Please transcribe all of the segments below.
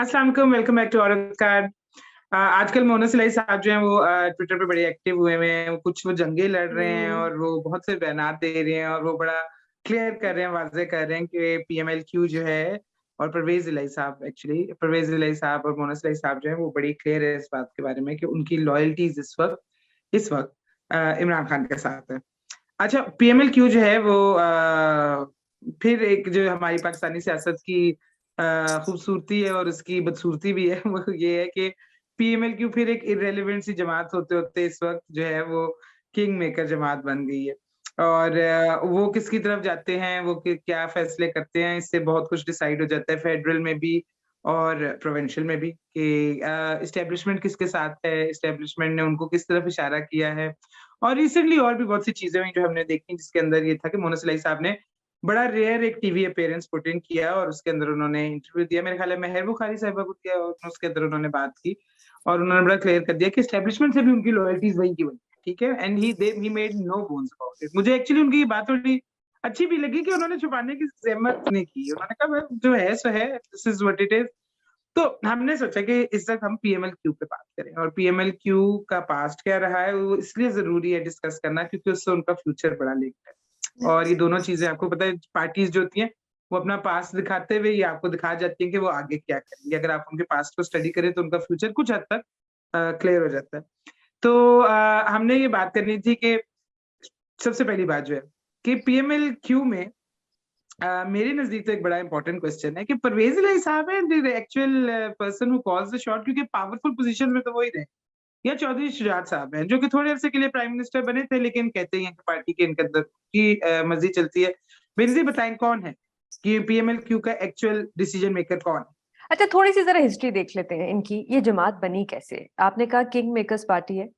अस्सलाम वालेकुम, welcome back to औरत कार्ड। आजकल मोना सिलाई साहब जो हैं वो ट्विटर पे बड़े एक्टिव हुए हुए हैं। कुछ वो जंगे लड़ रहे हैं हम्म। और वो बहुत से बयानात दे रहे हैं और वो बड़ा क्लियर कर रहे हैं, वाज़ेह कर रहे हैं कि पीएमएलक्यू जो है और परवेज़ इलाही साहब और मोना सिलाई साहब जो हैं वो बड़ी क्लियर है इस बात के बारे में कि उनकी लॉयल्टीज़ इस वक़्त इमरान खान के साथ है। अच्छा, पीएमएलक्यू जो है वो फिर एक जो हमारी पाकिस्तानी सियासत की खूबसूरती है और उसकी बदसूरती भी है वो ये है कि पीएमएलक्यू फिर एक इर्रेलेवेंट सी जमात होते-होते इस वक़्त जो है वो किंग मेकर जमात बन गई है। और वो किसकी तरफ जाते हैं, वो क्या फैसले करते हैं, इससे बहुत कुछ डिसाइड हो जाता है फेडरल में भी और प्रोविंशियल में भी कि एस्टेब्लिशमेंट किसके साथ है, एस्टेब्लिशमेंट ने उनको किस तरफ इशारा किया है। और रिसेंटली और भी बहुत सी चीज़ें हुई जो हमने देखी जिसके अंदर ये था कि मोना सलाई साहब ने बड़ा रेयर एक टीवी अपीयरेंस पुट इन किया और उसके अंदर उन्होंने इंटरव्यू दिया। मेरे ख्याल है मेहर बुखारी साहिबा को दिया और उसके अंदर उन्होंने बात की और उन्होंने बड़ा क्लियर कर दिया कि एस्टेब्लिशमेंट से भी उनकी लॉयल्टीज़ वही की वही, ठीक है? And he made no bones about it. मुझे एक्चुअली उनकी ये बात थोड़ी अच्छी भी लगी कि उन्होंने छुपाने की ज़हमत नहीं की। उन्होंने कहा भाई जो है सो है, this is what it is. तो हमने सोचा कि इस वक़्त हम पीएमएलक्यू पे बात करें और पीएमएलक्यू का पास्ट क्या रहा है, वो इसलिए ज़रूरी है डिस्कस करना क्योंकि उससे उनका फ्यूचर बड़ा लिंक्ड है। और ये दोनों चीज़ें आपको पता है पार्टीज़ जो होती हैं, वो अपना पास्ट दिखाते हुए ये आपको दिखा जाती हैं कि वो आगे क्या करेंगे। अगर आप उनके पास्ट को स्टडी करें तो उनका फ्यूचर कुछ हद तक क्लियर हो जाता है। तो हमने ये बात करनी थी कि सबसे पहली बात जो है कि पीएमएलक्यू में मेरे नज़दीक तो एक बड़ा इम्पोर्टेंट क्वेश्चन है कि परवेज़ इलाही साहब हैं the actual person who calls the shot क्योंकि पावरफुल पोज़ीशन में तो वो ही रहे या चौधरी शुजात साहब हैं, जो कि थोड़े अरसे के लिए प्राइम मिनिस्टर बने थे लेकिन कहते हैं कि पार्टी के इनके अंदर की मर्ज़ी चलती है। मेरे से बताएँ कौन है कि पीएमएलक्यू का एक्चुअल डिसीजन मेकर कौन है? अच्छा, थोड़ी सी जरा हिस्ट्री देख लेते हैं इनकी। ये जमात बनी कैसे? आपने कहा किंग मेकर्स पार्टी है।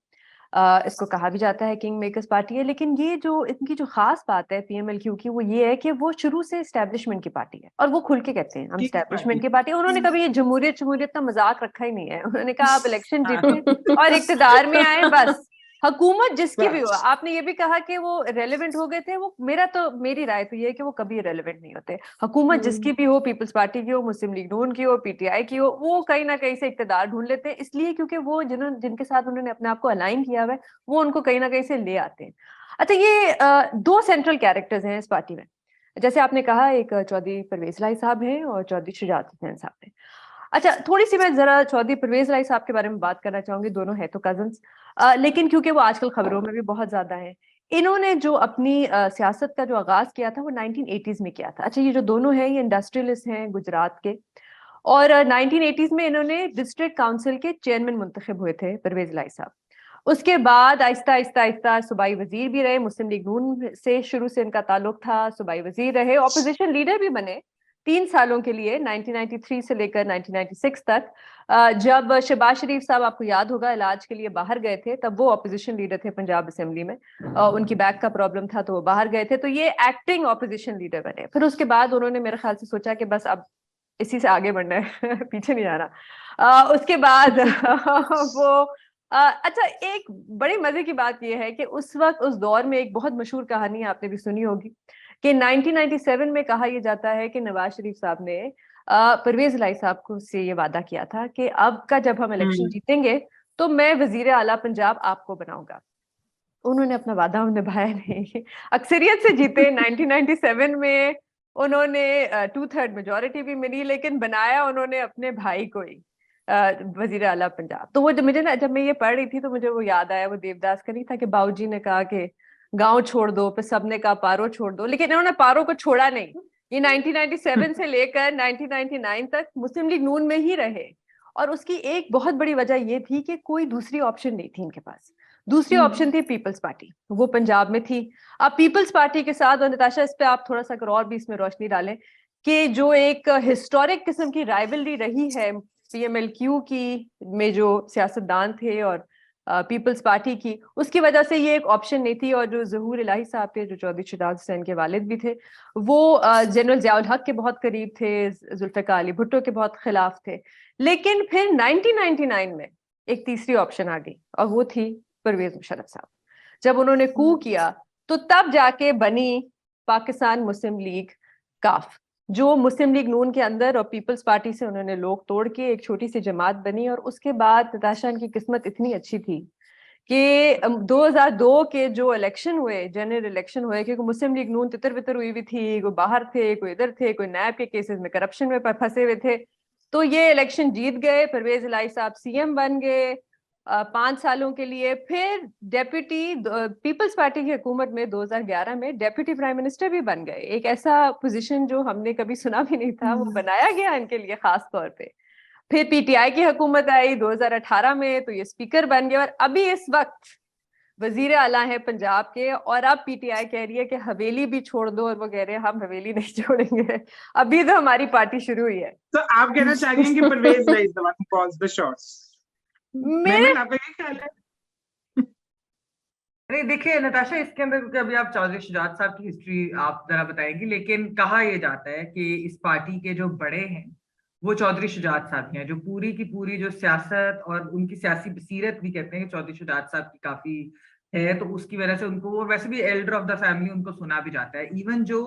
इसको कहा भी जाता है किंग मेकर्स पार्टी है, लेकिन ये जो इनकी जो खास बात है पीएमएलक्यू की वो ये है कि वो शुरू से एस्टेब्लिशमेंट की पार्टी है और वो खुल के कहते हैं हम किंग्स पार्टी। एस्टेब्लिशमेंट की पार्टी है। उन्होंने कभी ये जमहूरियत शमूरियत का मजाक रखा ही नहीं है। उन्होंने कहा आप इलेक्शन हाँ, जीते और इक्तदार में आए, बस हुकूमत जिसकी भी हो। बस। आपने ये भी कहा कि वो रेलेवेंट हो गए थे। वो मेरी राय तो ये है कि वो कभी रेलेवेंट नहीं होते। हुकूमत जिसकी भी हो, पीपल्स पार्टी की हो, मुस्लिम लीग नून की हो, पीटीआई की हो, वो कहीं ना कहीं से इक्तदार ढूंढ लेते हैं, इसलिए क्योंकि वो जिनके साथ उन्होंने अपने आप को अलाइन किया हुआ है वो उनको कहीं ना कहीं से ले आते हैं। अच्छा, ये दो सेंट्रल कैरेक्टर्स हैं इस पार्टी में। जैसे आपने कहा, एक चौधरी परवेज इलाही साहब हैं और चौधरी शुजात हुसैन साहब हैं। अच्छा, थोड़ी सी मैं जरा चौधरी परवेज इलाही साहब के बारे में बात करना चाहूंगी। दोनों हैं तो कजन्स, लेकिन क्योंकि वो आजकल खबरों में भी बहुत ज्यादा हैं। इन्होंने जो अपनी सियासत का जो आगाज किया था वो 1980s में किया था। अच्छा, ये जो दोनों हैं ये इंडस्ट्रियलिस्ट हैं गुजरात के, और 1980s में इन्होंने डिस्ट्रिक्ट काउंसिल के चेयरमैन मुंतखब हुए थे परवेज इलाही साहब। उसके बाद आहिस्ता आहिस्ता आहिस्ता सूबाई वजीर भी रहे। मुस्लिम लीग नून से शुरू से इनका ताल्लुक था। सूबाई वजीर रहे, ऑपोजिशन लीडर भी बने 3 सालों के लिए, 1993 से लेकर 1996 तक। जब शहबाज शरीफ साहब, आपको याद होगा, इलाज के लिए बाहर गए थे, तब वो ऑपोजिशन लीडर थे पंजाब असेंबली में। उनकी बैक का प्रॉब्लम था तो वो बाहर गए थे, तो ये एक्टिंग ऑपोजिशन लीडर बने। फिर उसके बाद उन्होंने मेरे ख्याल से सोचा कि बस अब इसी से आगे बढ़ना है पीछे नहीं जाना। उसके बाद वो अच्छा, एक बड़ी मजे की बात यह है कि उस वक्त उस दौर में एक बहुत मशहूर कहानी आपने भी सुनी होगी कि 1997 में कहा यह जाता है कि नवाज शरीफ साहब ने परवेज इलाही साहब को से ये वादा किया था कि अब का जब हम इलेक्शन हुँ। जीतेंगे तो मैं वजीर आला पंजाब आपको बनाऊंगा। उन्होंने अपना वादा निभाया नहीं। अक्सरियत से जीते 1997 में। उन्होंने 2/3 मेजोरिटी भी मिली, लेकिन बनाया उन्होंने अपने भाई को ही वजीर आला पंजाब। तो वो जब मैं ये पढ़ रही थी तो मुझे वो याद आया, वो देवदास का नहीं था कि बाबूजी ने कहा कि गांव छोड़ दो, फिर सबने कहा पारो छोड़ दो, लेकिन इन्होंने पारो को छोड़ा नहीं। ये 1997 से लेकर 1999 तक मुस्लिम लीग नून में ही रहे। और उसकी एक बहुत बड़ी वजह ये थी कि कोई दूसरी ऑप्शन नहीं थी इनके पास। दूसरी ऑप्शन थी पीपल्स पार्टी, वो पंजाब में थी। अब पीपल्स पार्टी के साथ, और नताशा इस पे आप थोड़ा सा अगर और भी इसमें रोशनी डालें, कि जो एक हिस्टोरिक किस्म की राइवलरी रही है पीएमएलक्यू की में जो सियासतदान थे और पीपल्स पार्टी की, उसकी वजह से ये एक ऑप्शन नहीं थी। और जो जहूर इलाही साहब थे, जो चौधरी शुजात हुसैन के वालिद भी थे, वो जनरल जियाउल हक के बहुत करीब थे, जुल्फिकार अली भुट्टो के बहुत खिलाफ थे। लेकिन फिर 1999 में एक तीसरी ऑप्शन आ गई और वो थी परवेज मुशर्रफ साहब। जब उन्होंने कू किया तो तब जाके बनी पाकिस्तान मुस्लिम लीग, काफ। जो मुस्लिम लीग नून के अंदर और पीपल्स पार्टी से उन्होंने लोग तोड़ के एक छोटी सी जमात बनी, और उसके बाद नताशा की किस्मत इतनी अच्छी थी कि 2002 के जो इलेक्शन हुए, जनरल इलेक्शन हुए, क्योंकि मुस्लिम लीग नून तितर बितर हुई भी थी, कोई बाहर थे, कोई इधर थे, कोई नैब के केसेस में करप्शन में फंसे हुए थे, तो ये इलेक्शन जीत गए। परवेज इलाही साहब सीएम बन गए 5 सालों के लिए। फिर डेप्यूटी पीपल्स पार्टी की हुकूमत में 2011 में डेप्यूटी प्राइम मिनिस्टर भी बन गए। एक ऐसा पोजीशन जो हमने कभी सुना भी नहीं था, वो बनाया गया इनके लिए खास तौर पे। फिर पीटीआई की हुकूमत आई 2018 में, तो ये स्पीकर बन गए, और अभी इस वक्त वजीर आला है पंजाब के। और अब पीटीआई कह रही है कि हवेली भी छोड़ दो, और वो कह रहे हैं हम हवेली नहीं छोड़ेंगे। अभी तो हमारी पार्टी शुरू हुई है। तो आप कहना चाह रही हैं कि Parvez is the one who calls the shots? मेरे मेमन, आपका क्या ख्याल है? अरे देखिए नताशा, इसके अंदर क्योंकि अभी आप चौधरी शुजात साहब की हिस्ट्री आप जरा बताएंगी, लेकिन कहा यह जाता है कि इस पार्टी के जो बड़े हैं वो चौधरी शुजात साहब हैं, जो पूरी की पूरी जो सियासत और उनकी सियासी बसीरत भी कहते हैं कि चौधरी शुजात साहब की काफी है, तो उसकी वजह से उनको, और वैसे भी एल्डर ऑफ द फैमिली उनको सुना भी जाता है। इवन जो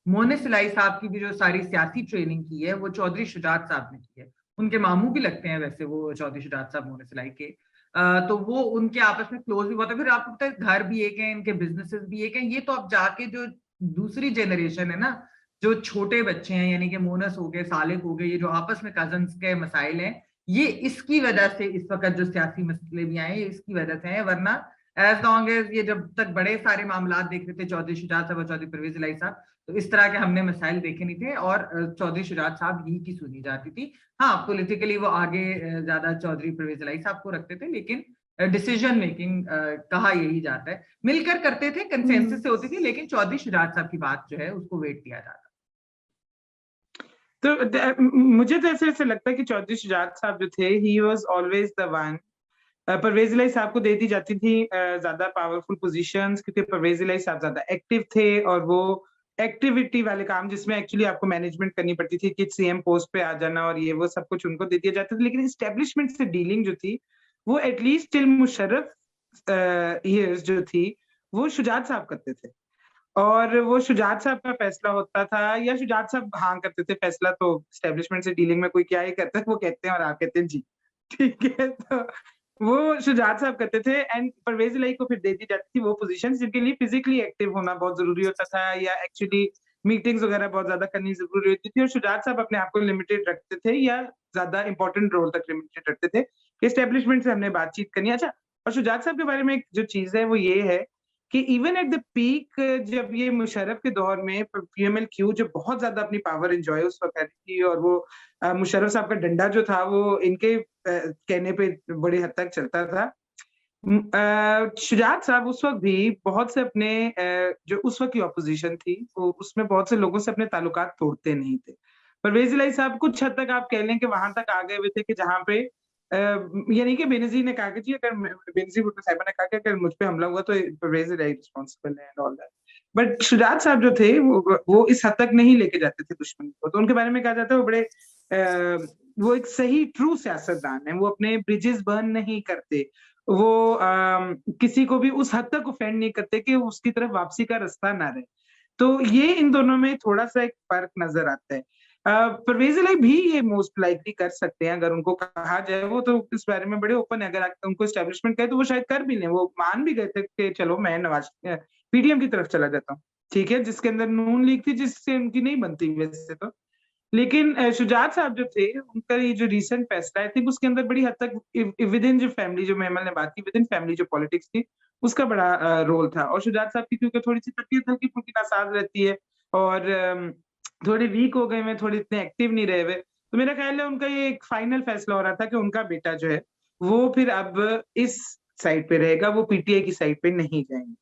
मोनिस इलाही साहब की भी जो सारी सियासी ट्रेनिंग की है वो चौधरी शुजात साहब ने की है। उनके मामू भी लगते हैं वैसे वो चौधरी शुजात साहब मोनिस इलाही के। तो वो उनके आपस में क्लोज भी बहुत है। फिर आपको पता है घर भी एक है, इनके बिजनेसेस भी एक है। ये तो अब जाके जो दूसरी जनरेशन है ना, जो छोटे बच्चे हैं, यानी कि मोनस हो गए, सालिक हो गए, ये जो आपस में कजन्स के मसाइल हैं, ये इसकी वजह से इस वक्त जो सियासी मसले भी आए इसकी वजह से हैं। वरना एज लॉन्ग एज ये जब तक बड़े सारे मामला देख रहे थे चौधरी शुजात साहब और चौधरी परवेज इलाही साहब, तो इस तरह के हमने मसाइल देखे नहीं थे, और चौधरी शुजात साहब ही की सुनी जाती थी। हाँ, पॉलिटिकली वो आगे ज्यादा चौधरी परवेज इलाही साहब को रखते थे, लेकिन डिसीजन मेकिंग कहा यही जाता है मिलकर करते थे, कंसेंसस से होती थी, लेकिन चौधरी शुजात साहब की बात जो है उसको वेट दिया जाता। तो मुझे तो ऐसे लगता है कि चौधरी शुजात साहब जो थे, he was always the one. Pervez Elahi साहब को दे दी जाती थी ज्यादा पावरफुल पोजीशंस, क्योंकि परवेज इलाही साहब ज्यादा एक्टिव थे, और वो एक्टिविटी वाले काम जिसमें एक्चुअली आपको मैनेजमेंट करनी पड़ती थी कि सीएम पोस्ट पे आ जाना और ये वो सब कुछ उनको दे दिया जाता था। लेकिन एस्टेब्लिशमेंट से डीलिंग जो थी वो एटलीस्ट टिल मुशर्रफ ईयर्स जो थी वो शुजात साहब करते थे, और वो शुजात साहब का फैसला होता था, या शुजात साहब हाँ करते थे फैसला। तो एस्टेब्लिशमेंट से डीलिंग में कोई क्या ही करता है, वो कहते हैं और आप कहते हैं जी, ठीक है। तो वो शुजात साहब करते थे, एंड परवेज इलाही को फिर दे दी जाती थी वो पोजीशन जिनके लिए फिजिकली एक्टिव होना बहुत जरूरी होता था, या एक्चुअली मीटिंग्स वगैरह बहुत ज्यादा करनी जरूरी होती थी। और शुजात साहब अपने आप को लिमिटेड रखते थे, या ज्यादा इंपॉर्टेंट रोल तक लिमिटेड रखते थे कि एस्टेब्लिशमेंट से हमने बातचीत करनी है। अच्छा, और शुजात साहब के बारे में एक जो चीज है वो ये है कि इवन एट द पीक, जब ये मुशर्रफ के दौर में पीएमएल-क्यू जो बहुत ज्यादा अपनी पावर एंजॉय उस वक्त कर रही थी, और वो मुशर्रफ साहब का डंडा जो था वो इनके कहने पे बड़ी हद तक चलता था। शुजात साहब उस वक्त भी बहुत से अपने जो उस वक्त की ऑपोजिशन थी वो उसमें बहुत से लोगों से अपने ताल्लुकात तोड़ते नहीं थे। परवेज इलाही साहब कुछ हद तक आप कह लें कि वहां तक आ गए हुए थे कि जहां पे यानी कि बेनजीर ने कहा कि जी, अगर बेनजीर भुट्टो साहिबा ने कहा कि अगर मुझ पे हमला हुआ तो परवेज इलाही रिस्पॉन्सिबल है and all that. But Shujaat साहब जो थे वो इस हद तक नहीं लेके जाते थे दुश्मनी को। तो उनके बारे में कहा जाता है वो बड़े वो एक सही ट्रू सियासतदान है। वो अपने ब्रिजेस बर्न नहीं करते, वो किसी को भी उस हद तक ऑफेंड नहीं करते कि उसकी तरफ वापसी का रास्ता ना रहे। तो ये इन दोनों में थोड़ा सा एक फर्क नजर आता है। परवेज इलाही भी ये मोस्ट लाइकली कर सकते हैं अगर उनको कहा जाए। वो तो इस बारे में बड़े ओपन है, अगर उनको एस्टेब्लिशमेंट कहे तो वो शायद कर भी लें। वो मान भी गए थे कि चलो मैं नवाज पीडीएम की तरफ चला जाता हूँ, ठीक है, जिसके अंदर नून लीग थी, जिससे उनकी नहीं बनती वैसे तो। लेकिन शुजात साहब जो थे, उनका ये जो रिसेंट फैसला, आई थिंक उसके अंदर बड़ी हद तक विद इन जो फैमिली, जो मेमल ने बात की, विद इन फैमिली जो पॉलिटिक्स थी उसका बड़ा रोल था। और शुजात साहब की क्योंकि थोड़ी सी तबीयत हल्की फुल्की नासाज रहती है, और थोड़े वीक हो गए हुए, थोड़े इतने एक्टिव नहीं रहे हुए, तो मेरा ख्याल है उनका ये एक फाइनल फैसला हो रहा था कि उनका बेटा जो है वो फिर अब इस साइड पे रहेगा, वो पीटीआई की साइड पे नहीं जाएंगे।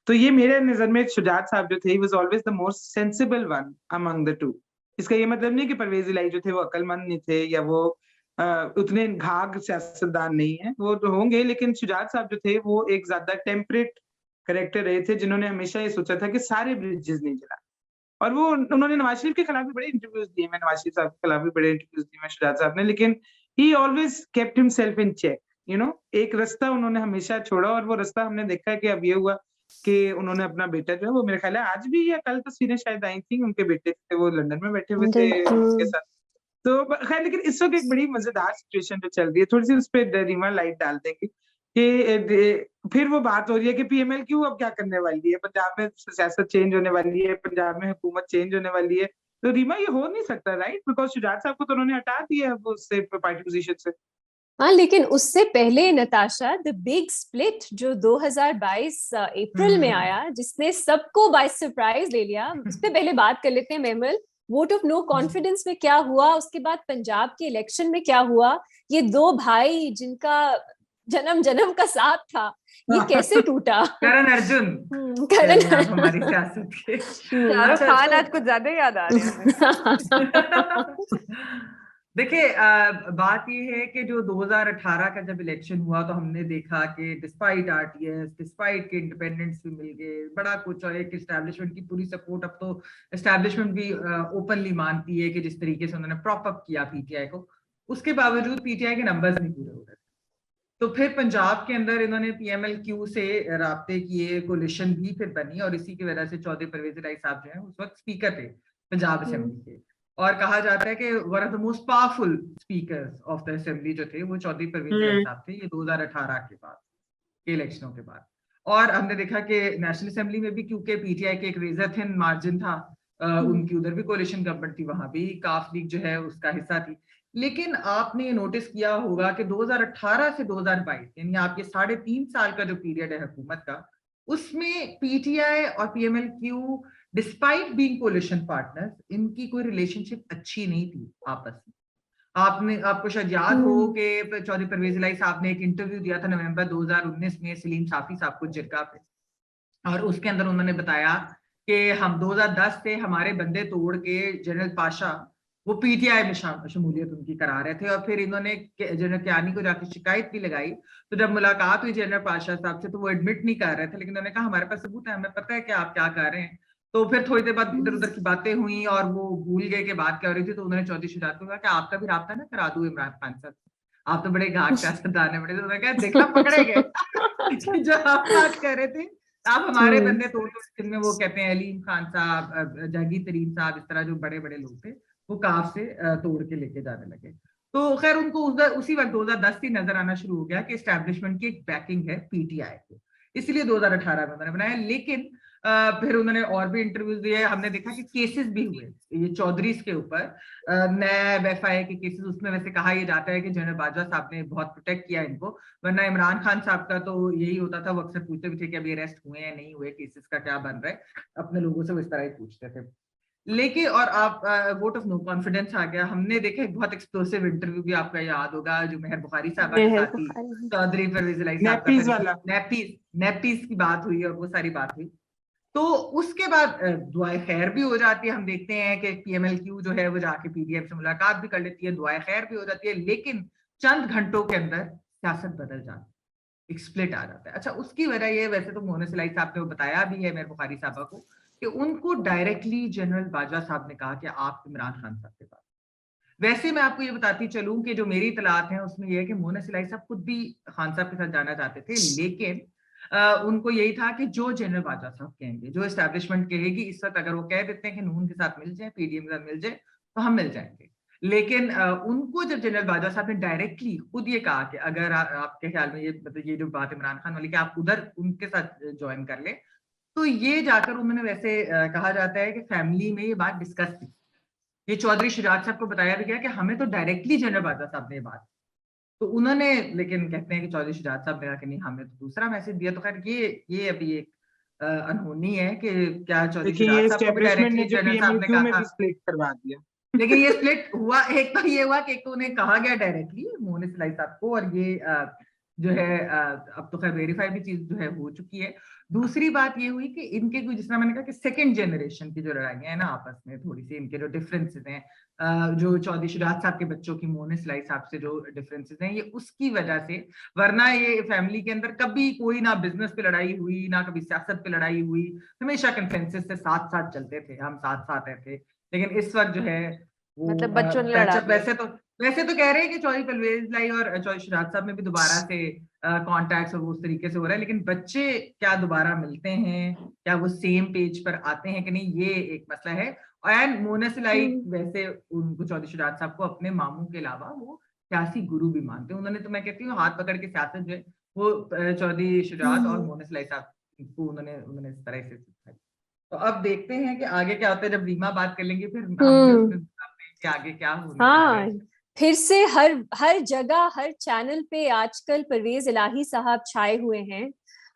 तो ये मेरे नजर में शुजात साहब जो थे, he was always the most sensible one among the two. इसका ये मतलब नहीं कि परवेज इलाही जो थे वो अक्लमंद नहीं थे, या वो उतने घाघ सियासतदान नहीं है, वो तो होंगे। लेकिन शुजात साहब जो थे वो एक ज्यादा टेम्परेट करेक्टर रहे थे, जिन्होंने हमेशा ये सोचा था कि सारे ब्रिजेस नहीं जला। और वो उन्होंने नवाज शरीफ के खिलाफ भी बड़े इंटरव्यूज दिए, मैं नवाज शरीफ साहब के खिलाफ भी बड़े इंटरव्यूज दिए मैं शुजात साहब ने, लेकिन he always kept himself in check. एक रास्ता उन्होंने हमेशा छोड़ा, और वो रास्ता हमने देखा है कि अब ये हुआ कि उन्होंने अपना बेटा जो है वो, मेरे ख्याल है आज भी या कल तस्वीरें शायद आई थी, उनके बेटे थे वो लंदन में बैठे हुए थे उनके साथ। तो खैर, लेकिन इस वक्त एक बड़ी मजेदार सिचुएशन जो चल रही है, थोड़ी सी उस पर रीमा लाइट डाल देंगे कि फिर वो बात हो रही है कि PMLQ अब क्या करने वाली है, पंजाब में सियासत चेंज होने वाली है, पंजाब में हुकूमत चेंज होने वाली है। तो रीमा ये हो नहीं सकता, राइट? बिकॉज शुजात साहब को तो उन्होंने हटा दिया अब उससे, पार्टी पोजीशन से। हाँ, लेकिन उससे पहले नताशा, द बिग स्प्लिट जो 2022 अप्रैल में आया, जिसने सबको बाय सरप्राइज ले लिया, उस पर पहले बात कर लेते हैं मेमल। वोट ऑफ नो कॉन्फिडेंस में क्या हुआ, उसके बाद पंजाब के इलेक्शन में क्या हुआ, ये दो भाई जिनका जन्म जन्म का साथ था, ये कैसे टूटा? करण अर्जुन, करण हमारी सियासत के शाहरुख खान आज कुछ ज्यादा याद आ रहे हैं। देखिए, बात ये है कि जो 2018 का जब इलेक्शन हुआ तो हमने देखा कि डिस्पाइट RTS, डिस्पाइट के इंडिपेंडेंट्स भी मिल गए, बड़ा कुछ, और एक एस्टैब्लिशमेंट की पूरी सपोर्ट, अब तो एस्टैब्लिशमेंट भी ओपनली मानती है कि जिस तरीके से उन्होंने प्रॉप अप किया PTI को, उसके बावजूद PTI के नंबर्स नहीं पूरे हो रहे। तो फिर पंजाब के अंदर इन्होंने PMLQ से राब्ते किए, कोलिशन भी फिर बनी, और इसी की वजह से चौधरी परवेज इलाही साहब जो है उस वक्त स्पीकर थे पंजाब असेंबली के, और कहा जाता है कि one of the most powerful speakers of the assembly जो थे वो चौधरी परवेज इलाही साहब थे, ये 2018 के बाद के इलेक्शनों के बाद। और हमने देखा कि नेशनल असेंबली में भी, क्योंकि PTI के एक रेजर थिन मार्जिन था, उनकी उधर भी कोलिशन गवर्नमेंट थी, वहां भी काफ लीग जो है उसका हिस्सा थी। लेकिन आपने ये नोटिस किया होगा कि 2018 से 2022, यानी आपके 3.5 साल का जो पीरियड है हुकूमत का, उसमें PTI और PMLQ despite being coalition partners, इनकी कोई रिलेशनशिप अच्छी नहीं थी आपस में। आपको शायद याद हो कि चौधरी परवेज इलाही साहब ने एक इंटरव्यू दिया था नवंबर 2019 में सलीम साफी साहब को जिरगा पे, और उसके अंदर उन्होंने बताया कि हम 2010 से हमारे बंदे तोड़ के जनरल पाशा वो PTI में शमूलियत उनकी करा रहे थे, और फिर इन्होंने जनरल कियानी को जाके शिकायत भी लगाई। तो जब मुलाकात हुई जनरल पाशा साहब से तो वो एडमिट नहीं कर रहे थे, लेकिन उन्होंने कहा हमारे पास सबूत है, हमें पता है कि आप क्या कर रहे हैं। तो फिर थोड़ी देर बाद इधर उधर की बातें हुई और वो भूल गए कि बात क्या हो रही थी। तो उन्होंने चौधरी शुजात को कहा कि आपका भी राब्ता ना करा दूं इमरान खान साहब, आप तो बड़े घाट सियासतदान है बड़े। तो उन्होंने कहा देखना पकड़े गए जो आप बात कर रहे थे, आप हमारे बंदे तोड़, जिनमें वो कहते हैं अलीम खान साहब, जहांगीर तरीन साहब, इस तरह जो बड़े बड़े लोग थे, वो काफ से तोड़ के लेके जाने लगे। तो खैर उनको उसी वक्त 2010 से नजर आना शुरू हो गया कि एस्टैब्लिशमेंट की एक बैकिंग है PTI को, इसलिए 2018 में उन्होंने बनाया। लेकिन फिर उन्होंने और भी इंटरव्यूज दिए, हमने देखा कि केसेस भी हुए ये चौधरीज के ऊपर, नैब FIA के केसेस। उसमें वैसे कहा यह जाता है कि जनरल बाजवा साहब ने बहुत प्रोटेक्ट किया इनको, वरना इमरान खान साहब का तो यही होता था, वो अक्सर पूछते भी थे कि अभी अरेस्ट हुए हैं नहीं हुए, केसेस का क्या बन रहा है, अपने लोगों से वो इस तरह ही पूछते थे। लेकिन और आप वोट ऑफ नो कॉन्फिडेंस आ गया। हमने देखा एक बहुत एक्सप्लोसिव इंटरव्यू भी आपका याद होगा, जो मेहर बुखारी साहब के साथ थी, चौधरी परवेज इलाही साहब का नेपीज की बात हुई और वो सारी बात हुई। तो उसके बाद दुआए खैर भी हो जाती है। हम देखते हैं कि PMLQ जो है वो जाके PDF से मुलाकात भी कर लेती है, दुआए खैर भी हो जाती है, लेकिन चंद घंटों के अंदर सियासत बदल जाती है, एक स्प्लिट आ जाता है। अच्छा, उसकी वजह ये, वैसे तो मोहन इलाही साहब ने वो बताया भी है मेहर बुखारी साहब को, कि उनको डायरेक्टली जनरल बाजवा साहब ने कहा कि आप इमरान खान साहब के पास। वैसे मैं आपको ये बताती चलूं कि जो मेरी इतलात हैं उसमें यह है कि मोहन इलाही साहब खुद भी खान साहब के साथ जाना चाहते थे, लेकिन उनको यही था कि जो जनरल बाजवा साहब कहेंगे, जो एस्टैब्लिशमेंट कहेगी, इस वक्त अगर वो कह देते हैं कि नून के साथ मिल जाए, PDM के साथ मिल जाए, तो हम मिल जाएंगे। लेकिन उनको जब जनरल बाजवा साहब ने डायरेक्टली खुद ये कहा कि अगर आपके ख्याल में ये मतलब ये जो बात इमरान खान वाली कि आप उधर उनके साथ ज्वाइन कर ले, तो ये जाकर उन्होंने वैसे कहा जाता है कि फैमिली में ये बात डिस्कस थी। ये चौधरी शुजात साहब को बताया भी गया कि हमें तो डायरेक्टली जनरल बाजवा साहब ने बात, तो उन्होंने, लेकिन कहते हैं कि चौधरी शुजात साहब ने कहा कि नहीं, हमें तो दूसरा मैसेज दिया। तो खैर ये अभी एक अनहोनी है कि क्या चौधरी शुजात साहब को भी डायरेक्टली जनरल साहब ने कहा था, स्प्लिट करवा दिया। लेकिन ये स्प्लिट हुआ, एक तो ये हुआ कि एक तो उन्हें कहा गया डायरेक्टली मोहन इलाही साहब को, और ये जो है अब तो खैर वेरीफाई भी चीज जो है हो चुकी है। दूसरी बात ये हुई कि इनके कोई, जिस तरह मैंने कहा कि सेकंड जनरेशन की जो लड़ाइयां है ना आपस में, थोड़ी सी इनके जो डिफरेंसेस हैं, जो चौधरी शुजात साहब के बच्चों की मोहन इलाही साहब से जो डिफरेंसेस हैं, ये उसकी वजह से, वरना ये फैमिली के अंदर कभी कोई ना बिजनेस पे लड़ाई हुई, ना कभी सियासत पे लड़ाई हुई, हमेशा कंसेंसस से साथ साथ चलते थे, हम साथ साथ रहते। लेकिन इस वक्त जो है वो मतलब बच्चों ने लड़ा दिया। वैसे तो वैसे तो कह रहे हैं कि चौधरी परवेज लाई और चौधरी शुजात साहब में भी दोबारा से कॉन्टैक्ट्स और वो उस तरीके से हो रहा है, लेकिन बच्चे क्या दोबारा मिलते हैं, क्या वो सेम पेज पर आते हैं कि नहीं, ये एक मसला है। एंड मोनस लाई वैसे उनको चौधरी शुजात साहब को अपने मामू के अलावा वो सियासी गुरु भी मानते हैं। उन्होंने, तो मैं कहती हूँ, हाथ पकड़ के सियासत जो है वो चौधरी शुजात और मोनस लाई साहब को उन्होंने इस तरह से सिखाई। तो अब देखते हैं कि आगे क्या होता है। जब रीमा बात कर लेंगे फिर हम भी उसमें कि आगे क्या होने जा रहा है। फिर से हर जगह, हर चैनल पे आजकल परवेज इलाही साहब छाए हुए हैं।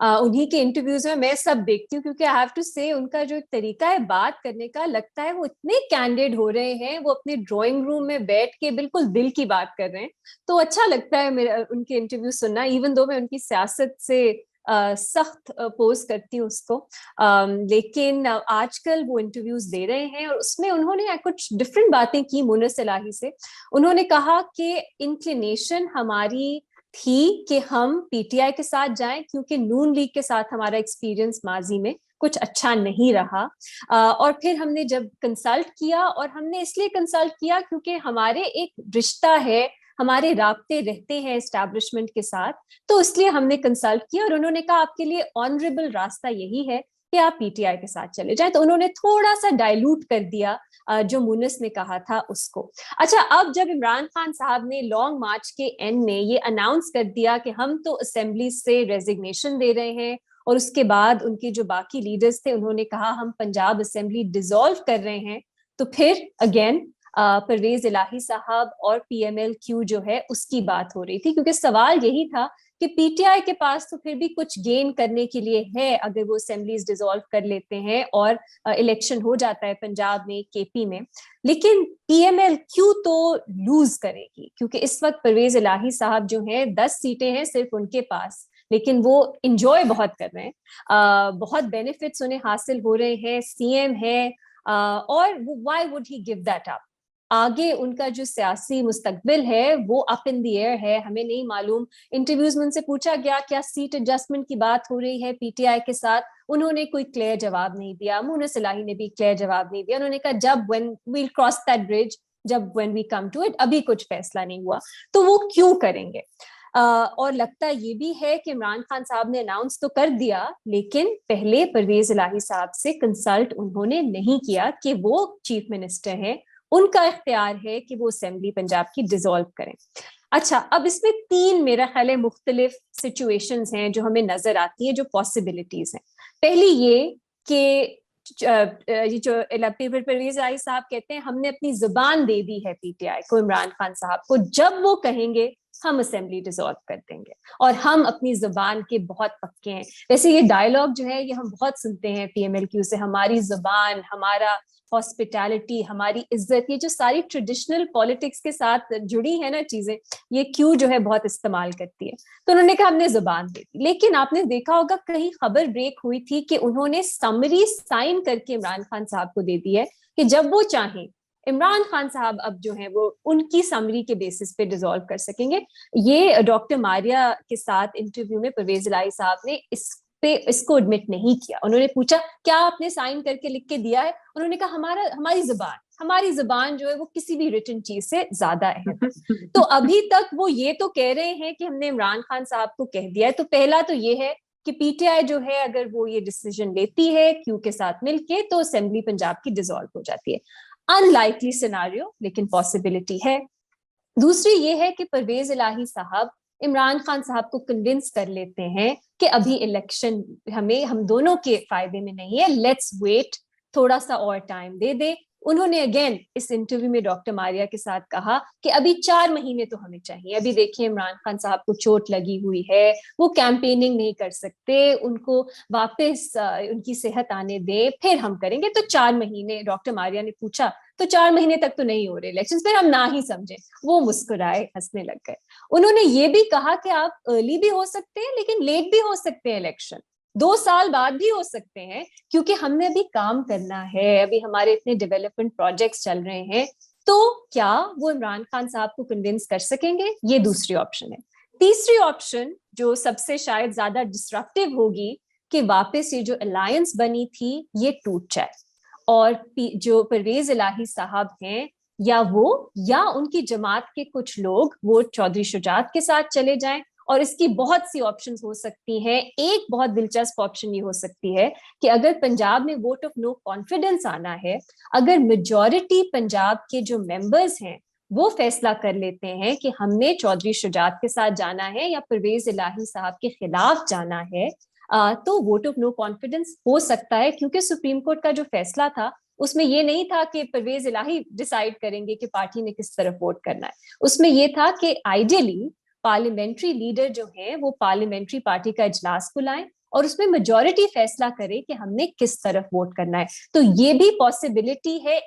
उन्हीं के इंटरव्यूज में मैं सब देखती हूँ, क्योंकि आई हैव टू से उनका जो तरीका है बात करने का, लगता है वो इतने कैंडिड हो रहे हैं, वो अपने ड्राइंग रूम में बैठ के बिल्कुल दिल की बात कर रहे हैं। तो अच्छा लगता है मेरा उनके इंटरव्यू सुनना, इवन दो मैं उनकी सियासत से सख्त पोज करती हूँ उसको, लेकिन आजकल वो इंटरव्यूज दे रहे हैं और उसमें उन्होंने कुछ डिफरेंट बातें की मोनस इलाही से। उन्होंने कहा कि इंक्लिनेशन हमारी थी कि हम पीटीआई के साथ जाएं, क्योंकि नून लीग के साथ हमारा एक्सपीरियंस माजी में कुछ अच्छा नहीं रहा, और फिर हमने जब कंसल्ट किया, और हमने इसलिए कंसल्ट किया क्योंकि हमारे एक रिश्ता है, हमारे राब्ते रहते हैं एस्टैब्लिशमेंट के साथ, तो इसलिए हमने कंसल्ट किया। और उन्होंने कहा आपके लिए ऑनरेबल रास्ता यही है कि आप पीटीआई के साथ चले जाएं। तो उन्होंने थोड़ा सा डाइल्यूट कर दिया जो मुनस ने कहा था उसको। अच्छा, अब जब इमरान खान साहब ने लॉन्ग मार्च के एंड में ये अनाउंस कर दिया कि हम तो असेंबली से रेजिग्नेशन दे रहे हैं, और उसके बाद उनके जो बाकी लीडर्स थे उन्होंने कहा हम पंजाब असेंबली डिसॉल्व कर रहे हैं, तो फिर अगेन परवेज इलाही साहब और पीएमएल-क्यू जो है उसकी बात हो रही थी, क्योंकि सवाल यही था कि पीटीआई के पास तो फिर भी कुछ गेन करने के लिए है अगर वो असेंबलीज डिसॉल्व कर लेते हैं और इलेक्शन हो जाता है पंजाब में, केपी में, लेकिन पीएमएल-क्यू तो लूज करेगी, क्योंकि इस वक्त परवेज इलाही साहब जो हैं 10 सीटें हैं सिर्फ उनके पास, लेकिन वो इंजॉय बहुत कर रहे हैं, बहुत बेनिफिट्स उन्हें हासिल हो रहे हैं, सीएम है, और why would he give that up. आगे उनका जो सियासी मुस्तकबिल है वो अप इन द एयर है, हमें नहीं मालूम। इंटरव्यूज में उनसे पूछा गया क्या सीट एडजस्टमेंट की बात हो रही है पीटीआई के साथ, उन्होंने कोई क्लियर जवाब नहीं दिया, मोनस इलाही ने भी क्लियर जवाब नहीं दिया। उन्होंने कहा जब when we'll cross that bridge, जब when we come to it, अभी कुछ फैसला नहीं हुआ, तो वो क्यों करेंगे। और लगता ये भी है कि इमरान खान साहब ने अनाउंस तो कर दिया, लेकिन पहले परवेज इलाही साहब से कंसल्ट उन्होंने नहीं किया कि वो चीफ मिनिस्टर हैं, उनका इख्तियार है कि वो असेंबली पंजाब की डिसॉल्व करें। अच्छा, अब इसमें 3 मेरा ख्याल है मुख्तलिफ सिचुएशंस हैं जो हमें नजर आती हैं, जो पॉसिबिलिटीज हैं। पहली ये कि जो परवेज इलाही साहब कहते हैं हमने अपनी जुबान दे दी है पीटीआई को, इमरान खान साहब को, जब वो कहेंगे हम असेंबली डिसॉल्व कर देंगे, और हम अपनी जुबान के बहुत पक्के हैं। वैसे ये डायलॉग जो है ये हम बहुत सुनते हैं पीएमएल-क्यू से, हमारी जुबान, हमारा हॉस्पिटैलिटी, हमारी इज्जत, ये जो सारी ट्रेडिशनल पॉलिटिक्स के साथ जुड़ी है ना चीजें, ये क्यू जो है बहुत इस्तेमाल करती है। तो उन्होंने कहा हमने जुबान दे दी, लेकिन आपने देखा होगा कहीं खबर ब्रेक हुई थी कि उन्होंने समरी साइन करके इमरान खान साहब को दे दी है कि जब वो चाहें इमरान खान साहब अब जो है वो उनकी समरी के बेसिस पे डिसॉल्व कर सकेंगे। ये डॉक्टर मारिया के साथ इंटरव्यू में परवेज इलाही साहब ने इसको एडमिट नहीं किया। उन्होंने पूछा क्या आपने साइन करके लिख के दिया है, उन्होंने कहा हमारी जुबान जो है वो किसी भी रिटन चीज से ज्यादा अहम है। तो अभी तक वो ये तो कह रहे हैं कि हमने इमरान खान साहब को कह दिया है। तो पहला तो ये है कि पीटीआई जो है अगर वो ये डिसीजन लेती है क्यू के साथ मिलके, तो असेंबली पंजाब की डिसॉल्व हो जाती है। अनलाइकली सिनारियो, लेकिन पॉसिबिलिटी है। दूसरी ये है कि परवेज इलाही साहब इमरान खान साहब को कन्विंस कर लेते हैं कि अभी इलेक्शन हम दोनों के फायदे में नहीं है, लेट्स वेट, थोड़ा सा और टाइम दे दे। उन्होंने अगेन इस इंटरव्यू में डॉक्टर मारिया के साथ कहा कि अभी 4 महीने तो हमें चाहिए। अभी देखिए इमरान खान साहब को चोट लगी हुई है, वो कैंपेनिंग नहीं कर सकते, उनको वापस उनकी सेहत आने दे, फिर हम करेंगे। तो 4 महीने, डॉक्टर मारिया ने पूछा तो 4 महीने तक तो नहीं हो रहे इलेक्शंस, फिर हम ना ही समझे। वो मुस्कुराए, हंसने लग गए। उन्होंने ये भी कहा कि आप अर्ली भी हो सकते हैं लेकिन लेट भी हो सकते हैं, इलेक्शन 2 साल बाद भी हो सकते हैं, क्योंकि हमने अभी काम करना है, अभी हमारे इतने डेवलपमेंट प्रोजेक्ट्स चल रहे हैं। तो क्या वो इमरान खान साहब को कन्विंस कर सकेंगे? ये दूसरी ऑप्शन है। तीसरी ऑप्शन जो सबसे शायद ज्यादा डिस्ट्रक्टिव होगी कि वापस ये जो अलायंस बनी थी ये टूट जाए, और जो परवेज इलाही साहब हैं या वो या उनकी जमात के कुछ लोग वो चौधरी शुजात के साथ चले जाएं। और इसकी बहुत सी ऑप्शंस हो सकती हैं। एक बहुत दिलचस्प ऑप्शन ये हो सकती है कि अगर पंजाब में वोट ऑफ नो कॉन्फिडेंस आना है, अगर मेजॉरिटी पंजाब के जो मेंबर्स हैं वो फैसला कर लेते हैं कि हमने चौधरी शुजात के साथ जाना है या परवेज इलाही साहब के खिलाफ जाना है, तो वोट ऑफ नो कॉन्फिडेंस हो सकता है। क्योंकि सुप्रीम कोर्ट का जो फैसला था उसमें ये नहीं था कि परवेज इलाही डिसाइड करेंगे कि पार्टी ने किस तरफ वोट करना है। उसमें ये था कि आइडियली पार्लियामेंट्री लीडर जो है वो पार्लियामेंट्री पार्टी का इजलास बुलाएं और उसमें मेजॉरिटी फैसला करे कि हमने किस तरफ वोट करना है। तो ये भी पॉसिबिलिटी है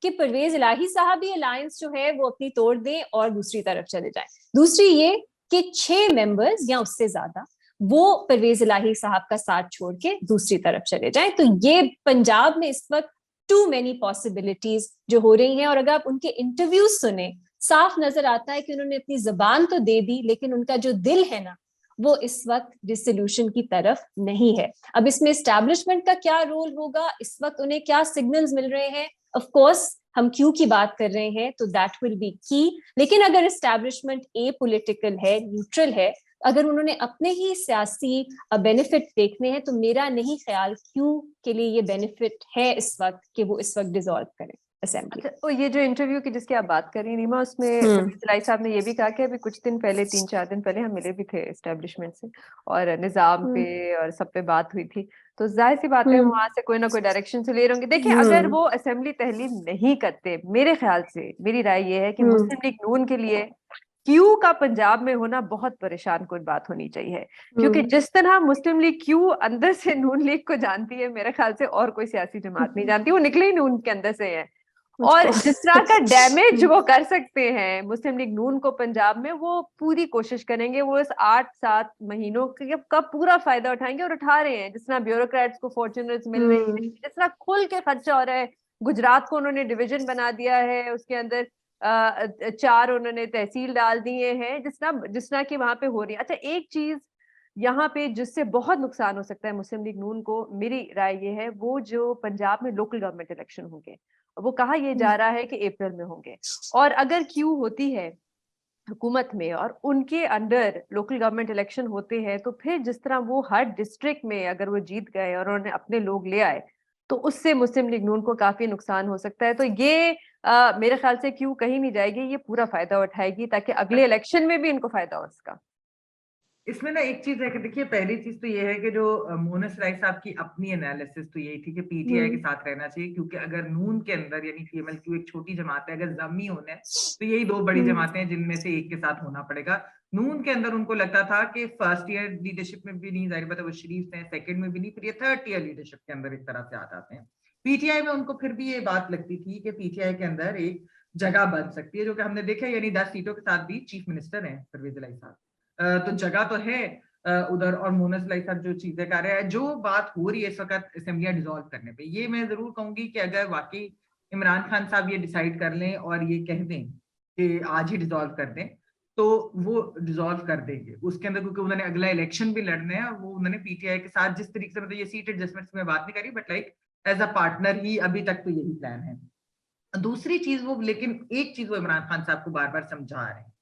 कि परवेज इलाही साहब भी अलायंस जो है वो अपनी तोड़ दें और दूसरी तरफ चले जाएं। दूसरी ये कि 6 मेंबर्स या उससे ज्यादा वो परवेज इलाही साहब का साथ छोड़ के दूसरी तरफ चले जाएं। तो ये पंजाब में इस वक्त टू मेनी पॉसिबिलिटीज जो हो रही हैं। और अगर आप उनके इंटरव्यूज सुने, साफ नजर आता है कि उन्होंने अपनी जबान तो दे दी लेकिन उनका जो दिल है ना वो इस वक्त डिसोल्यूशन की तरफ नहीं है। अब इसमें एस्टैब्लिशमेंट का क्या रोल होगा, इस वक्त उन्हें क्या सिग्नल्स मिल रहे हैं, ऑफ कोर्स हम क्यों की बात कर रहे हैं तो दैट विल बी की। लेकिन अगर एस्टैब्लिशमेंट पॉलिटिकल है, न्यूट्रल है, अगर उन्होंने अपने ही सियासी बेनिफिट देखने हैं तो मेरा नहीं ख्याल क्यों के लिए ये बेनिफिट है इस वक्त कि वो इस वक्त डिसॉल्व करें असेंबली। अच्छा, तो ये जो इंटरव्यू की जिसकी आप बात कर रही हैं रीमा, उसमें परवेज साहब ने ये भी कहा कि अभी कुछ दिन पहले 3-4 दिन पहले हम मिले भी थे एस्टेब्लिशमेंट से और निजाम पे और सब पे बात हुई थी। तो जाहिर सी बात है वहां से कोई ना कोई डायरेक्शन से ले रहे होंगे। देखिए अगर वो असेंबली तहलील नहीं करते, मेरे ख्याल से मेरी राय ये है कि मुस्लिम लीग नून के लिए क्यू का पंजाब में होना बहुत परेशान कुछ बात होनी चाहिए। क्योंकि जिस तरह मुस्लिम लीग क्यू अंदर से नून लीग को जानती है, मेरे ख्याल से और कोई सियासी जमात नहीं जानती। वो निकले ही नून के अंदर से है और जिस तरह का डैमेज वो कर सकते हैं मुस्लिम लीग नून को पंजाब में, वो पूरी कोशिश करेंगे। वो इस 8-7 महीनों का पूरा फायदा उठाएंगे और उठा रहे हैं। जिस तरह ब्यूरोक्रेट्स को फॉर्च्यूनर्स मिल रही है, जिस तरह खुल के खर्चा हो रहा है। गुजरात को उन्होंने डिवीजन बना दिया है, उसके अंदर 4 उन्होंने तहसील डाल दिए हैं, जिस तरह की वहां पे हो रही है। अच्छा, एक चीज यहाँ पे जिससे बहुत नुकसान हो सकता है मुस्लिम लीग नून को, मेरी राय ये है, वो जो पंजाब में लोकल गवर्नमेंट इलेक्शन होंगे, वो कहा यह जा रहा है कि अप्रैल में होंगे। और अगर क्यू होती है हुकूमत में और उनके अंडर लोकल गवर्नमेंट इलेक्शन होते हैं, तो फिर जिस तरह वो हर डिस्ट्रिक्ट में अगर वो जीत गए और उन्होंने अपने लोग ले आए, तो उससे मुस्लिम लीग नून को काफी नुकसान हो सकता है। तो ये मेरे ख्याल से क्यू कहीं नहीं जाएगी, ये पूरा फायदा उठाएगी ताकि अगले इलेक्शन में भी इनको फायदा हो इसका। इसमें ना एक चीज है कि देखिए, पहली चीज तो ये है कि जो मोनस राय साहब की अपनी एनालिसिस तो यही थी कि पीटीआई के साथ रहना चाहिए, क्योंकि अगर नून के अंदर यानी पीएमएल-क्यू एक छोटी जमात है, अगर जमी होना है तो यही 2 बड़ी जमातें हैं जिनमें से एक के साथ होना पड़ेगा। नून के अंदर उनको लगता था कि फर्स्ट ईयर लीडरशिप में भी नहीं, जाहिर बात है वो शरीफ हैं, सेकंड में भी नहीं, फिर ये थर्ड ईयर लीडरशिप के अंदर एक तरह से आ जाते हैं। पीटीआई में उनको फिर भी ये बात लगती थी कि पीटीआई के अंदर एक जगह बन सकती है, जो कि हमने देखा, यानी 10 सीटों के साथ भी चीफ मिनिस्टर हैं परवेज इलाही साहब, तो जगह तो है उधर। और मोनस इलाही साहब जो चीजें कर रहे हैं, जो बात हो रही है इस वक्त असेंबलियां डिसॉल्व करने पे, ये मैं जरूर कहूंगी कि अगर वाकई इमरान खान साहब ये डिसाइड कर लें और ये कह दें कि आज ही डिसॉल्व कर दें, तो वो डिसॉल्व कर देंगे उसके अंदर, क्योंकि उन्होंने अगला इलेक्शन भी लड़ना है। वो उन्होंने पीटीआई के साथ जिस तरीके से, मतलब ये सीट एडजस्टमेंट में बात नहीं करी, but like as a partner ही अभी तक तो यही प्लान है। दूसरी चीज वो, लेकिन एक चीज वो इमरान खान साहब को बार बार समझा रहे हैं,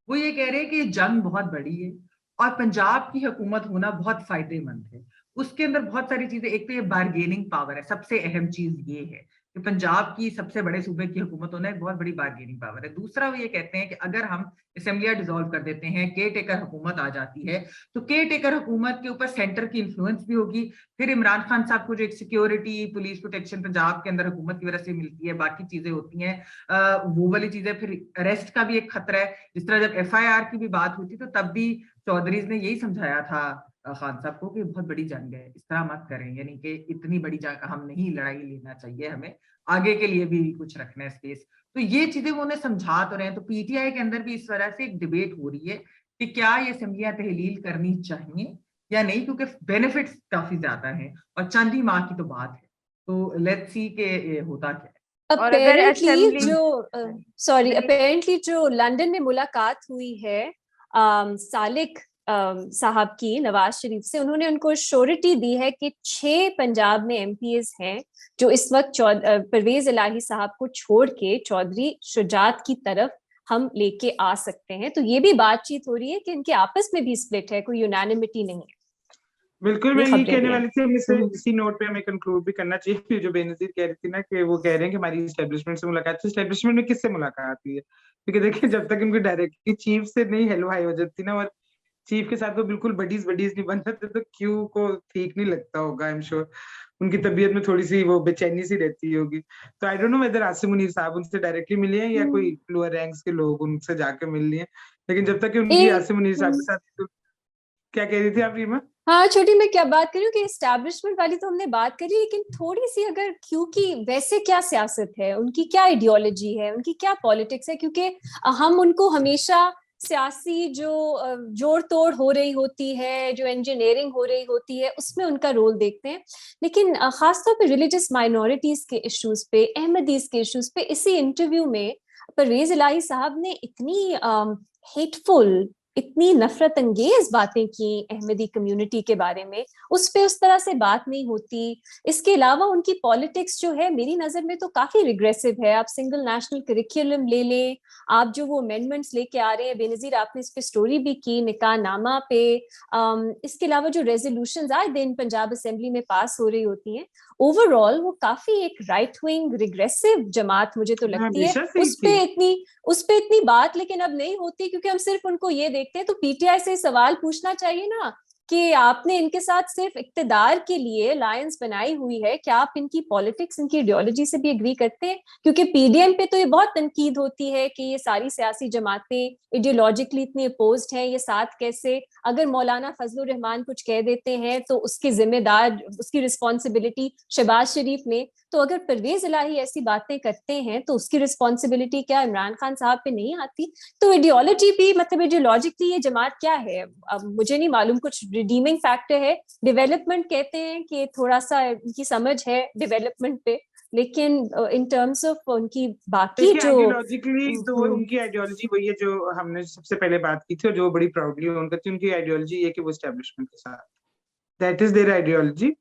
वो ये कह रहे हैं कि जंग बहुत बड़ी है और पंजाब की हुकूमत होना बहुत फायदेमंद है। उसके अंदर बहुत सारी चीजें, एक तो ये बार्गेनिंग पावर है, सबसे अहम चीज ये है कि पंजाब की सबसे बड़े सूबे की हुकूमत होना एक बहुत बड़ी बार्गेनिंग पावर है। दूसरा वो ये कहते हैं कि अगर हम असेंबलियां डिसॉल्व कर देते हैं, केयर टेकर हुकूमत आ जाती है, तो केयर टेकर हुकूमत के ऊपर सेंटर की इन्फ्लुएंस भी होगी। फिर इमरान खान साहब को जो एक सिक्योरिटी, पुलिस प्रोटेक्शन पंजाब के अंदर हुकूमत की वजह से मिलती है, बाकी चीजें होती हैं, वो वाली चीजें। फिर अरेस्ट का भी एक खतरा है। जिस तरह जब FIR की भी बात हुई थी, तो तब भी चौधरीज ने यही समझाया था खान साहब को कि बहुत बड़ी जंग है, इस तरह मत करें, यानी कि इतनी बड़ी जंग हम नहीं लड़ाई लेना चाहिए, हमें आगे के लिए भी कुछ रखना है स्पेस। तो ये चीजें वो उन्हें समझा तो रहे हैं। तो पीटीआई के अंदर भी इस तरह से एक डिबेट हो रही है कि क्या ये असेंबलियां तहलील करनी चाहिए या नहीं, क्योंकि बेनिफिट्स काफी ज्यादा हैं और चंद ही माह की तो बात है। तो लेट्स सी के होता क्या है। अपेरेंटली जो लंदन में मुलाकात हुई है सालिक साहब की, नवाज शरीफ से, उन्होंने उनको श्योरिटी दी है कि 6 पंजाब में एमपीएस हैं जो इस वक्त परवेज इलाही साहब को छोड़ के चौधरी शुजात की तरफ हम लेके आ सकते हैं। तो ये भी बातचीत हो रही है कि इनके आपस में भी स्प्लिट है, कोई यूनानिमिटी नहीं है। बिल्कुल, मैं यही कहने वाली थी, इसे हम्म। इसी नोट पे हमें कंक्लूड भी करना चाहिए जो बेनजीर कह रही थी ना, कि वो कह रहे हैं कि हमारी एस्टेब्लिशमेंट से मुलाकात थी। एस्टेब्लिशमेंट में किससे मुलाकात हुई है? क्योंकि देखिए, जब तक उनकी डायरेक्टली चीफ से नहीं हेलो हाई हो जाती ना, और चीफ के साथ वो बिल्कुल बडीज नहीं बन जाते, तो क्यू को ठीक नहीं लगता होगा। आई एम श्योर उनकी तबीयत में थोड़ी सी वो बेचैनी सी रहती होगी। तो I don't know whether Asim Munir साहब उनसे डायरेक्टली मिले हैं या कोई लोअर रैंक्स के लोग उनसे जाकर मिल लिए हैं, लेकिन जब तक कि उनकी आसिम मुनीर साहब के साथ तो, क्या कह रही थी आप रीमा? हाँ छोटी, मैं क्या बात करूँ कि एस्टैब्लिशमेंट वाली तो हमने बात करी, लेकिन थोड़ी सी अगर क्योंकि वैसे क्या सियासत है उनकी, क्या आइडियोलॉजी है उनकी, क्या पॉलिटिक्स है, क्योंकि हम उनको हमेशा सियासी जो जोड़ तोड़ हो रही होती है, जो इंजीनियरिंग हो रही होती है, उसमें उनका रोल देखते हैं। लेकिन खासतौर पे रिलीजियस माइनॉरिटीज के इश्यूज पे, अहमदीज के इश्यूज पे इसी इंटरव्यू में परवेज इलाही साहब ने इतनी हेटफुल, इतनी नफरत अंगेज बातें की अहमदी कम्युनिटी के बारे में, उस पे उस तरह से बात नहीं होती। इसके अलावा उनकी पॉलिटिक्स जो है मेरी नजर में तो काफी रिग्रेसिव है। आप सिंगल नेशनल करिकुलम ले लें, आप जो वो अमेंडमेंट्स लेके आ रहे हैं, बेनजीर आपने इस पे स्टोरी भी की, निकाह नामा पे, इसके अलावा जो रेजोल्यूशंस आए दिन पंजाब असेंबली में पास हो रही होती हैं, ओवरऑल वो काफी एक राइट विंग रिग्रेसिव जमात मुझे तो लगती है। उस पे इतनी बात लेकिन अब नहीं होती, क्योंकि हम सिर्फ उनको ये देखते हैं। तो पीटीआई से सवाल पूछना चाहिए ना कि आपने इनके साथ सिर्फ इक्तदार के लिए अलायंस बनाई हुई है, क्या आप इनकी पॉलिटिक्स, इनकी आइडियोलॉजी से भी एग्री करते हैं? क्योंकि पीडीएम पे तो ये बहुत तनकीद होती है कि ये सारी सियासी जमातें आइडियोलॉजिकली इतनी अपोज्ड हैं, ये साथ कैसे, अगर मौलाना फजलुर रहमान कुछ कह देते हैं तो उसकी जिम्मेदार, उसकी रिस्पॉन्सिबिलिटी शहबाज शरीफ ने, तो अगर परवेज इलाही ऐसी बातें करते हैं तो उसकी रिस्पॉन्सिबिलिटी क्या इमरान खान साहब पे नहीं आती? तो आइडियोलॉजी भी, मतलब आइडियोलॉजिकली ये जमात क्या है, अब मुझे नहीं मालूम। कुछ रिडीमिंग फैक्टर है, डेवलपमेंट कहते हैं कि थोड़ा सा उनकी समझ है डेवलपमेंट पे, लेकिन इन टर्म्स ऑफ उनकी बाकी जो आइडियोलॉजिकली, तो उनकी आइडियोलॉजी वही है जो हमने सबसे पहले बात की थी और जो बड़ी प्राउडली ओन करती है। उनकी आइडियोलॉजी है कि वो एस्टेब्लिशमेंट के साथ, दैट इज देयर आइडियोलॉजी।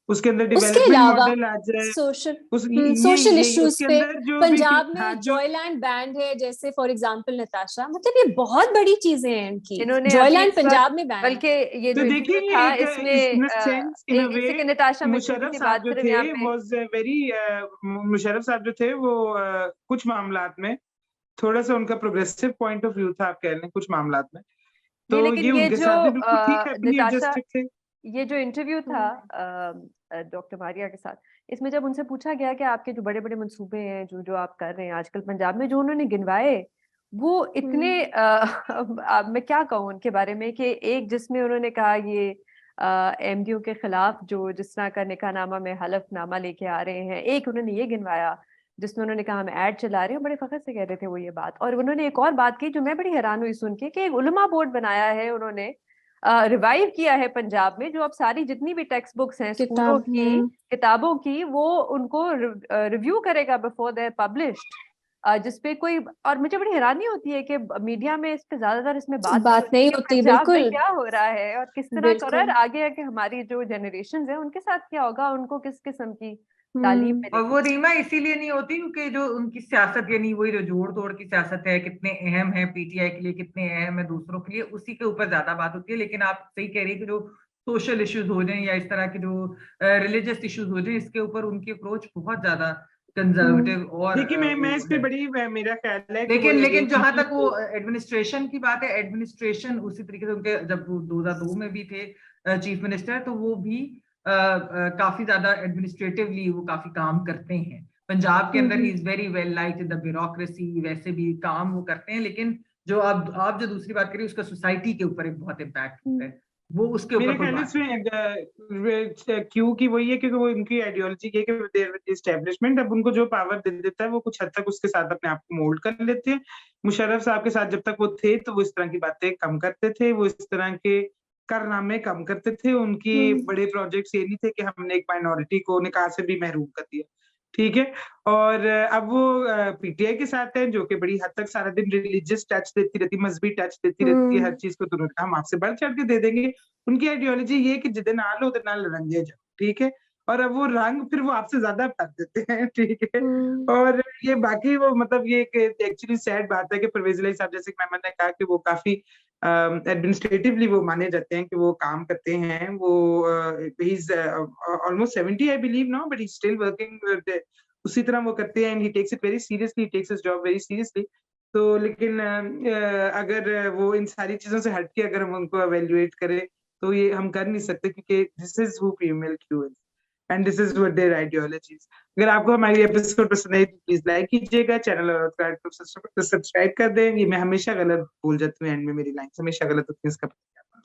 उसके अंदर डेवलपमेंट मॉडल आ जाए, सोशल इश्यूज पे, जो पंजाब में जॉयलैंड बैंड है जैसे, फॉर एग्जांपल नताशा, मतलब ये बहुत बड़ी चीजें हैं इनकी। जॉयलैंड पंजाब में बैंड, बल्कि ये जो देखिए था इसमें नताशा में मुशर्रफ साहब जो थे वाज वेरी, मुशर्रफ साहब जो थे वो कुछ मामलात में थोड़ा सा उनका प्रोग्रेसिव पॉइंट ऑफ व्यू था, आप कह लें कुछ मामलात में, तो ये उनके साथ भी बिल्कुल ठीक है, अपनी एडजस्टेड थे। ये जो इंटरव्यू था डॉक्टर मारिया के साथ, इसमें जब उनसे पूछा गया कि आपके जो बड़े बड़े मंसूबे हैं जो जो आप कर रहे हैं आजकल पंजाब में, जो उन्होंने गिनवाए वो इतने मैं क्या कहूँ उनके बारे में, कि एक जिसमें उन्होंने कहा ये एमडीओ के खिलाफ जो जिस तरह का निकाहनामा में हलफनामा लेके आ रहे हैं, एक उन्होंने ये गिनवाया जिसमें उन्होंने कहा हम ऐड चला रहे हैं, बड़े फख्र से कह रहे थे वो ये बात। और उन्होंने एक और बात की जो मैं बड़ी हैरान हुई सुन के, कि एक उलमा बोर्ड बनाया है उन्होंने, रिवाइव किया है पंजाब में, जो अब सारी जितनी भी टेक्स्ट बुक्स हैं स्कूलों की, किताबों की, वो उनको रिव्यू करेगा बिफोर दे पब्लिश्ड, जिसपे कोई, और मुझे बड़ी हैरानी होती है कि मीडिया में इस पे ज्यादातर इसमें बात नहीं होती, बिल्कुल क्या हो रहा है और किस तरह का, और आगे है कि हमारी जो जनरेशन है उनके साथ क्या होगा, उनको किस किस्म की तालीम मिलेगी। और वो रीमा इसीलिए नहीं होती क्योंकि जो उनकी सियासत, यानी वही जो जोड़ तोड़ की सियासत है, कितने अहम है पीटीआई के लिए, कितने अहम है दूसरों के लिए, उसी के ऊपर ज्यादा बात होती है। लेकिन आप सही कह रही है कि जो सोशल इश्यूज हो जाए या इस तरह के जो रिलीजियस इश्यूज हो जाए, इसके ऊपर उनकी अप्रोच बहुत ज्यादा कंजर्वेटिव। और देखिए मैं इस पे बड़ी, मेरा ख्याल है, लेकिन जहां तक वो एडमिनिस्ट्रेशन की बात है, एडमिनिस्ट्रेशन उसी तरीके से उनके, जब 2002 में भी थे चीफ मिनिस्टर, तो वो भी काफी ज्यादा एडमिनिस्ट्रेटिवली वो काफी काम करते हैं पंजाब के अंदर। He is very well liked in the bureaucracy, वैसे भी काम वो करते हैं। लेकिन जो आप जो दूसरी बात करिए, उसका सोसाइटी के ऊपर एक बहुत इम्पैक्ट होता है, वो उसके ऊपर क्यों की वही है, क्योंकि वो उनकी आइडियोलॉजी है कि एस्टेब्लिशमेंट अब उनको जो पावर दे देता है वो कुछ हद तक उसके साथ अपने आप को मोल्ड कर लेते हैं। मुशर्रफ साहब के साथ जब तक वो थे तो वो इस तरह की बातें कम करते थे, वो इस तरह के कारनामे कम करते थे। उनकी बड़े प्रोजेक्ट्स ये नहीं थे कि हमने एक माइनॉरिटी को निकाह से भी महरूम कर दिया, ठीक है। और अब वो पीटीआई के साथ है, जो कि बड़ी हद तक सारा दिन रिलीजियस टच देती रहती, मजहबी टच देती रहती है हर चीज को, तो उन्होंने कहा हम आपसे बढ़ चढ़ के दे देंगे। उनकी आइडियोलॉजी ये है कि जितने नाल हो उतना रंगे जाओ, ठीक है। और अब वो रंग फिर वो आपसे ज्यादा भर देते हैं, ठीक है। और ये बाकी वो मतलब ये एक्चुअली सैड बात है कि परवेज इलाही साहब, जैसे कि मेमन ने कहा, कि वो काफी एडमिनिस्ट्रेटिवली वो माने जाते हैं कि वो काम करते हैं। वो he is almost 70 I believe now, but he still working उसी तरह वो करते हैं, and he takes it very seriously, he takes his job very seriously. तो लेकिन अगर वो इन सारी चीजों से हटके अगर हम उनको एवेल्युएट करें, तो ये हम कर नहीं सकते, क्योंकि this is who PMLQ is and this is what their ideologies. अगर आपको हमारी एपिसोड पसंद आई तो प्लीज लाइक कीजिएगा, चैनल और सब्सक्राइब कर दें। ये मैं हमेशा गलत बोल जाती हूँ, एंड में मेरी लाइन हमेशा गलत होती है, इसका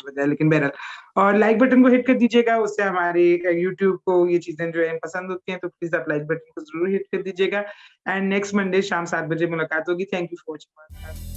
वजह है, लेकिन बहरहाल। और लाइक बटन को हिट कर दीजिएगा, उससे हमारे यूट्यूब को ये चीजें जो है पसंद होती हैं, तो प्लीज आप लाइक बटन को जरूर हिट कर दीजिएगा। एंड नेक्स्ट मंडे शाम 7 बजे मुलाकात होगी। Thank you for watching.